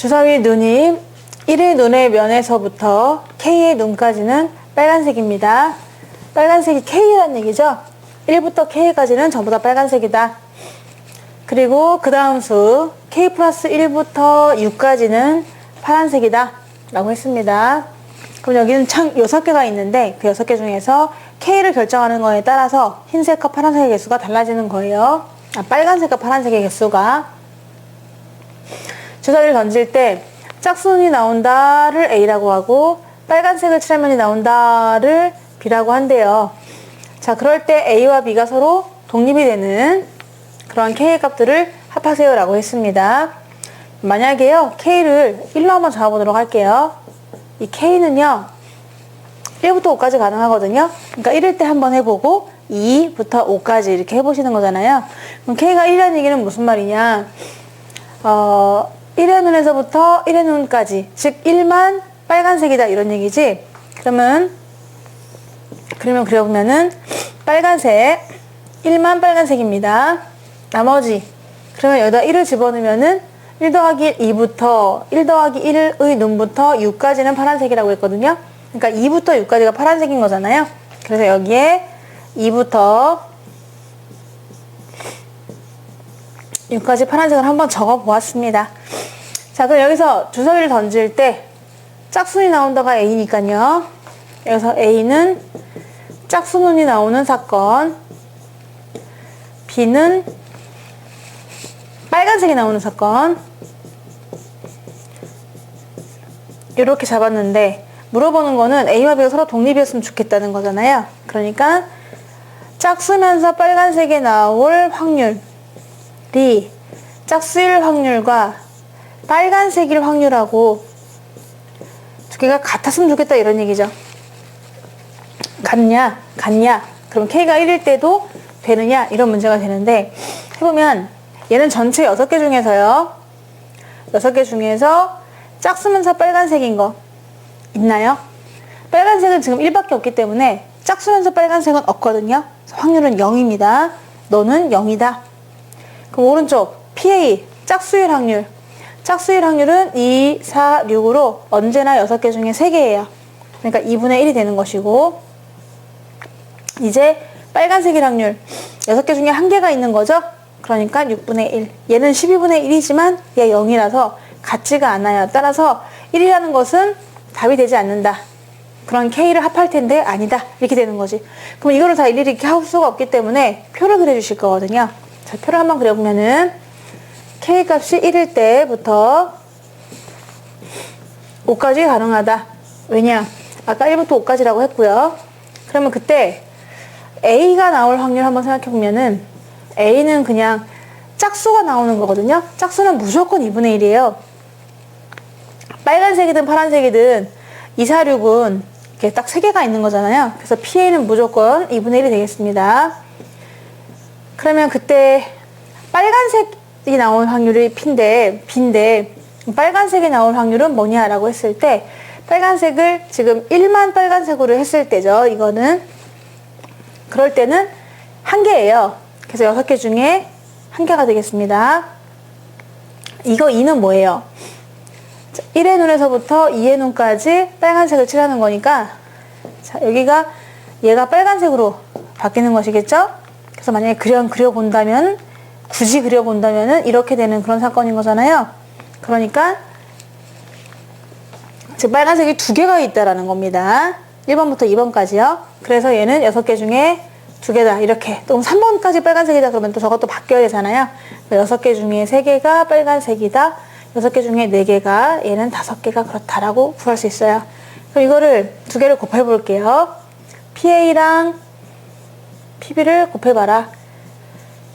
주사위 눈이 1의 눈의 면에서부터 K의 눈까지는 빨간색입니다. 빨간색이 K라는 얘기죠. 1부터 K까지는 전부 다 빨간색이다. 그리고 그 다음 수 K 플러스 1부터 6까지는 파란색이다 라고 했습니다. 그럼 여기는 총 6개가 있는데 그 6개 중에서 K를 결정하는 거에 따라서 흰색과 파란색의 개수가 달라지는 거예요. 빨간색과 파란색의 개수가. 주사위를 던질 때 짝수눈이 나온다를 A라고 하고 빨간색을 칠하면이 나온다를 B라고 한대요. 자, 그럴 때 A와 B가 서로 독립이 되는 그런 K의 값들을 합하세요 라고 했습니다. 만약에요, K를 1로 한번 잡아보도록 할게요. 이 K는요, 1부터 5까지 가능하거든요. 그러니까 1일 때 한번 해보고 2부터 5까지 이렇게 해보시는 거잖아요. 그럼 K가 1이라는 얘기는 무슨 말이냐? 1의 눈에서부터 1의 눈까지, 즉 1만 빨간색이다 이런 얘기지. 그러면 그려보면은 빨간색 1만 빨간색입니다. 나머지 그러면 여기다 1을 집어넣으면은 1 더하기 2부터 1 더하기 1의 눈부터 6까지는 파란색이라고 했거든요. 그러니까 2부터 6까지가 파란색인 거잖아요. 그래서 여기에 2부터 6까지 파란색을 한번 적어 보았습니다. 자, 그럼 여기서 주사위를 던질 때 짝수눈이 나온다가 A니까요. 여기서 A는 짝수눈이 나오는 사건, B는 빨간색이 나오는 사건. 이렇게 잡았는데 물어보는 거는 A와 B가 서로 독립이었으면 좋겠다는 거잖아요. 그러니까 짝수면서 빨간색이 나올 확률이 짝수일 확률과 빨간색일 확률하고 두 개가 같았으면 좋겠다 이런 얘기죠. 같냐? 그럼 K가 1일 때도 되느냐? 이런 문제가 되는데 해보면 얘는 전체 6개 중에서요. 6개 중에서 짝수면서 빨간색인 거 있나요? 빨간색은 지금 1밖에 없기 때문에 짝수면서 빨간색은 없거든요. 확률은 0입니다. 너는 0이다. 그럼 오른쪽 PA 짝수일 확률. 짝수일 확률은 2, 4, 6으로 언제나 6개 중에 3개예요. 그러니까 2분의 1이 되는 것이고 이제 빨간색일 확률 6개 중에 1개가 있는 거죠. 그러니까 6분의 1. 얘는 12분의 1이지만 얘 0이라서 같지가 않아요. 따라서 1이라는 것은 답이 되지 않는다. 그런 K를 합할 텐데 아니다. 이렇게 되는 거지. 그럼 이거를 다 일일이 이렇게 할 수가 없기 때문에 표를 그려주실 거거든요. 자, 표를 한번 그려보면은 K 값이 1일 때부터 5까지 가능하다. 왜냐? 아까 1부터 5까지라고 했고요. 그러면 그때 A가 나올 확률 한번 생각해보면은 A는 그냥 짝수가 나오는 거거든요. 짝수는 무조건 2분의 1이에요. 빨간색이든 파란색이든 2, 4, 6은 이렇게 딱 3개가 있는 거잖아요. 그래서 PA는 무조건 2분의 1이 되겠습니다. 그러면 그때 빨간색이 나올 확률이 B인데 빨간색이 나올 확률은 뭐냐라고 했을 때 빨간색을 지금 1만 빨간색으로 했을 때죠. 이거는 그럴 때는 1개예요. 그래서 6개 중에 1개가 되겠습니다. 이거 2는 뭐예요? 1의 눈에서부터 2의 눈까지 빨간색을 칠하는 거니까 자, 여기가 얘가 빨간색으로 바뀌는 것이겠죠? 그래서 만약에 그려본다면 굳이 그려본다면은 이렇게 되는 그런 사건인 거잖아요. 그러니까 즉 빨간색이 2개가 있다라는 겁니다. 1번부터 2번까지요. 그래서 얘는 6개 중에 2개다. 이렇게. 또 3번까지 빨간색이다. 그러면 또 저것도 바뀌어야 되잖아요. 6개 중에 3개가 빨간색이다. 6개 중에 4개가 얘는 5개가 그렇다라고 구할 수 있어요. 그럼 이거를 2개를 곱해 볼게요. PA랑 PB를 곱해봐라.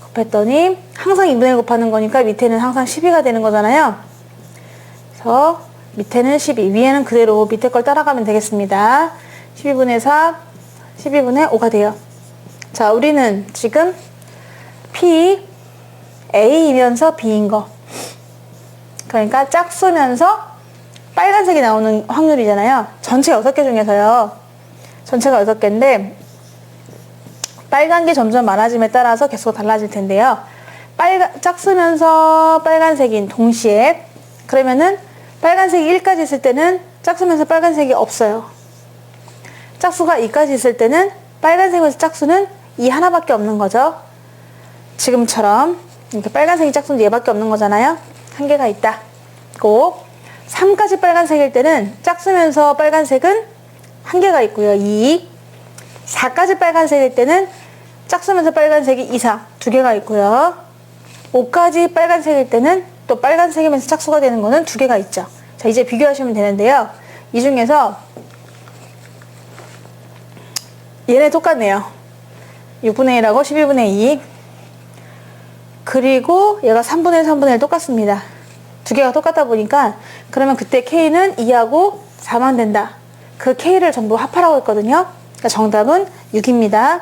곱했더니 항상 2분의 1 곱하는 거니까 밑에는 항상 12가 되는 거잖아요. 그래서 밑에는 12, 위에는 그대로 밑에 걸 따라가면 되겠습니다. 12분의 4, 12분의 5가 돼요. 자, 우리는 지금 P, A이면서 B인 거. 그러니까 짝수면서 빨간색이 나오는 확률이잖아요. 전체 6개 중에서요. 전체가 6개인데 빨간 게 점점 많아짐에 따라서 개수가 달라질 텐데요. 짝수면서 빨간색인 동시에 그러면은 빨간색이 1까지 있을 때는 짝수면서 빨간색이 없어요. 짝수가 2까지 있을 때는 빨간색에서 짝수는 2 하나밖에 없는 거죠. 지금처럼 이렇게 빨간색이 짝수는 얘밖에 없는 거잖아요. 한 개가 있다. 꼭 3까지 빨간색일 때는 짝수면서 빨간색은 한 개가 있고요. 2. 4까지 빨간색일 때는 짝수면서 빨간색이 2, 4 두 개가 있고요. 5까지 빨간색일 때는 또 빨간색이면서 짝수가 되는 거는 두 개가 있죠. 자, 이제 비교하시면 되는데요. 이 중에서 얘네 똑같네요. 6분의 1하고 11분의 2. 그리고 얘가 3분의 1, 3분의 1 똑같습니다. 두 개가 똑같다 보니까 그러면 그때 K는 2하고 4만 된다. 그 K를 전부 합하라고 했거든요. 그러니까 정답은 6입니다.